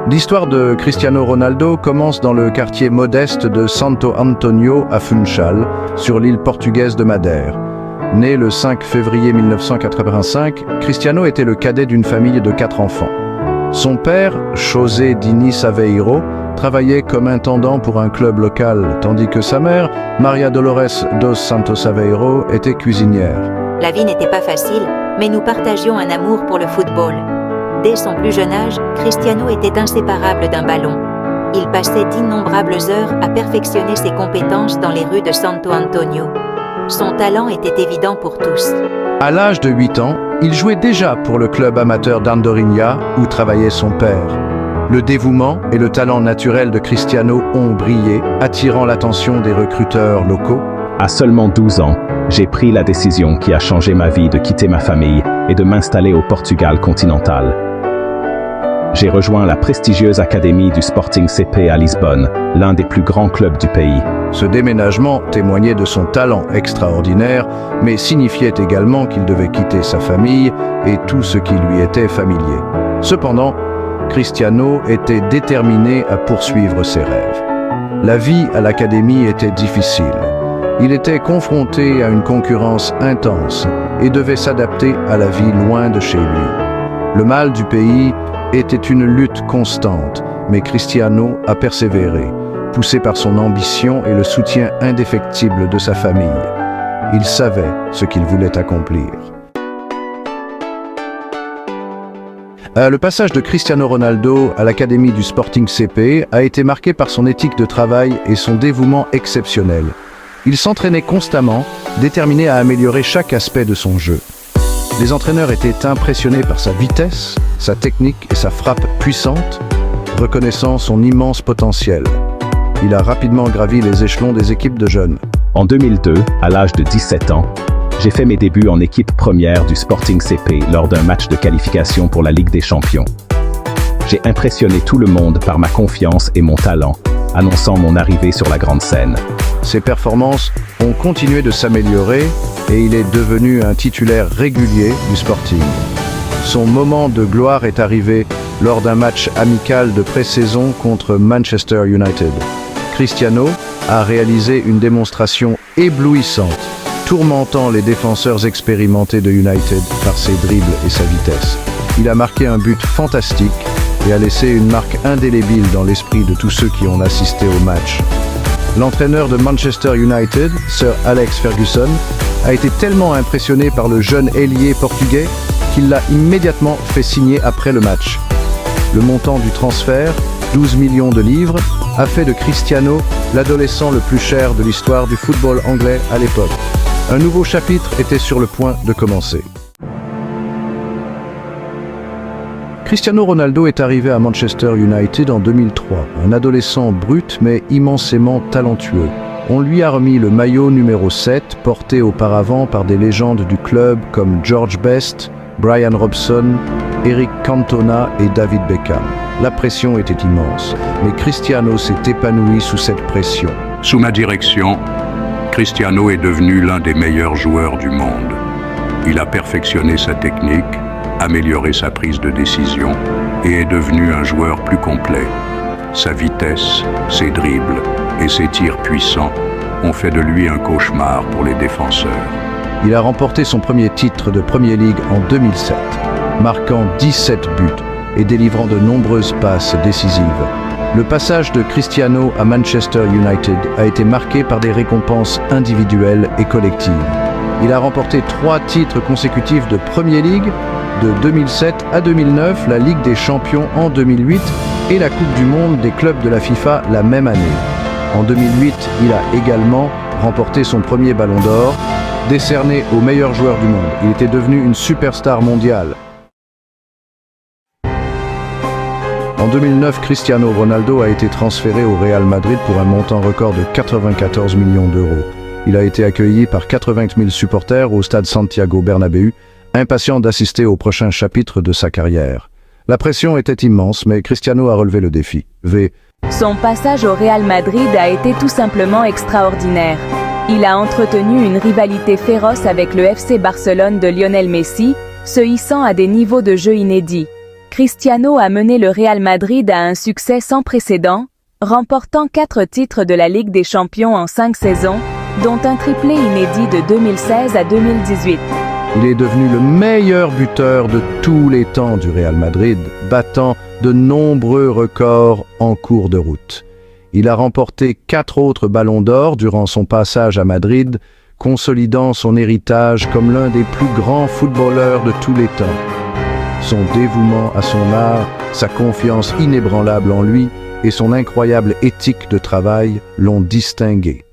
L'histoire de Cristiano Ronaldo commence dans le quartier modeste de Santo Antonio à Funchal, sur l'île portugaise de Madère. Né le 5 février 1985, Cristiano était le cadet d'une famille de 4 enfants. Son père, José Diniz Aveiro, travaillait comme intendant pour un club local, tandis que sa mère, Maria Dolores dos Santos Aveiro, était cuisinière. La vie n'était pas facile, mais nous partagions un amour pour le football. Dès son plus jeune âge, Cristiano était inséparable d'un ballon. Il passait d'innombrables heures à perfectionner ses compétences dans les rues de Santo Antonio. Son talent était évident pour tous. À l'âge de 8 ans, il jouait déjà pour le club amateur d'Andorinha, où travaillait son père. Le dévouement et le talent naturel de Cristiano ont brillé, attirant l'attention des recruteurs locaux. À seulement 12 ans, j'ai pris la décision qui a changé ma vie de quitter ma famille et de m'installer au Portugal continental. J'ai rejoint la prestigieuse académie du Sporting CP à Lisbonne, l'un des plus grands clubs du pays. Ce déménagement témoignait de son talent extraordinaire, mais signifiait également qu'il devait quitter sa famille et tout ce qui lui était familier. Cependant, Cristiano était déterminé à poursuivre ses rêves. La vie à l'académie était difficile. Il était confronté à une concurrence intense et devait s'adapter à la vie loin de chez lui. Le mal du pays était une lutte constante, mais Cristiano a persévéré, poussé par son ambition et le soutien indéfectible de sa famille. Il savait ce qu'il voulait accomplir. Le passage de Cristiano Ronaldo à l'académie du Sporting CP a été marqué par son éthique de travail et son dévouement exceptionnel. Il s'entraînait constamment, déterminé à améliorer chaque aspect de son jeu. Les entraîneurs étaient impressionnés par sa vitesse, sa technique et sa frappe puissante, reconnaissant son immense potentiel. Il a rapidement gravi les échelons des équipes de jeunes. En 2002, à l'âge de 17 ans, j'ai fait mes débuts en équipe première du Sporting CP lors d'un match de qualification pour la Ligue des Champions. J'ai impressionné tout le monde par ma confiance et mon talent, annonçant mon arrivée sur la grande scène. Ses performances ont continué de s'améliorer et il est devenu un titulaire régulier du Sporting. Son moment de gloire est arrivé lors d'un match amical de pré-saison contre Manchester United. Cristiano a réalisé une démonstration éblouissante, tourmentant les défenseurs expérimentés de United par ses dribbles et sa vitesse. Il a marqué un but fantastique et a laissé une marque indélébile dans l'esprit de tous ceux qui ont assisté au match. L'entraîneur de Manchester United, Sir Alex Ferguson, a été tellement impressionné par le jeune ailier portugais qu'il l'a immédiatement fait signer après le match. Le montant du transfert, 12 millions de livres, a fait de Cristiano l'adolescent le plus cher de l'histoire du football anglais à l'époque. Un nouveau chapitre était sur le point de commencer. Cristiano Ronaldo est arrivé à Manchester United en 2003, un adolescent brut mais immensément talentueux. On lui a remis le maillot numéro 7, porté auparavant par des légendes du club comme George Best, Brian Robson, Eric Cantona et David Beckham. La pression était immense, mais Cristiano s'est épanoui sous cette pression. Sous ma direction, Cristiano est devenu l'un des meilleurs joueurs du monde. Il a perfectionné sa technique, amélioré sa prise de décision et est devenu un joueur plus complet. Sa vitesse, ses dribbles et ses tirs puissants ont fait de lui un cauchemar pour les défenseurs. Il a remporté son premier titre de Premier League en 2007, marquant 17 buts et délivrant de nombreuses passes décisives. Le passage de Cristiano à Manchester United a été marqué par des récompenses individuelles et collectives. Il a remporté 3 titres consécutifs de Premier League, de 2007 à 2009, la Ligue des Champions en 2008 et la Coupe du Monde des clubs de la FIFA la même année. En 2008, il a également remporté son premier Ballon d'Or, décerné au meilleur joueur du monde. Il était devenu une superstar mondiale. En 2009, Cristiano Ronaldo a été transféré au Real Madrid pour un montant record de 94 millions d'euros. Il a été accueilli par 80 000 supporters au stade Santiago Bernabéu, impatient d'assister au prochain chapitre de sa carrière. La pression était immense, mais Cristiano a relevé le défi. Son passage au Real Madrid a été tout simplement extraordinaire. Il a entretenu une rivalité féroce avec le FC Barcelone de Lionel Messi, se hissant à des niveaux de jeu inédits. Cristiano a mené le Real Madrid à un succès sans précédent, remportant 4 titres de la Ligue des Champions en 5 saisons, dont un triplé inédit de 2016 à 2018. Il est devenu le meilleur buteur de tous les temps du Real Madrid, battant de nombreux records en cours de route. Il a remporté 4 autres ballons d'or durant son passage à Madrid, consolidant son héritage comme l'un des plus grands footballeurs de tous les temps. Son dévouement à son art, sa confiance inébranlable en lui et son incroyable éthique de travail l'ont distingué.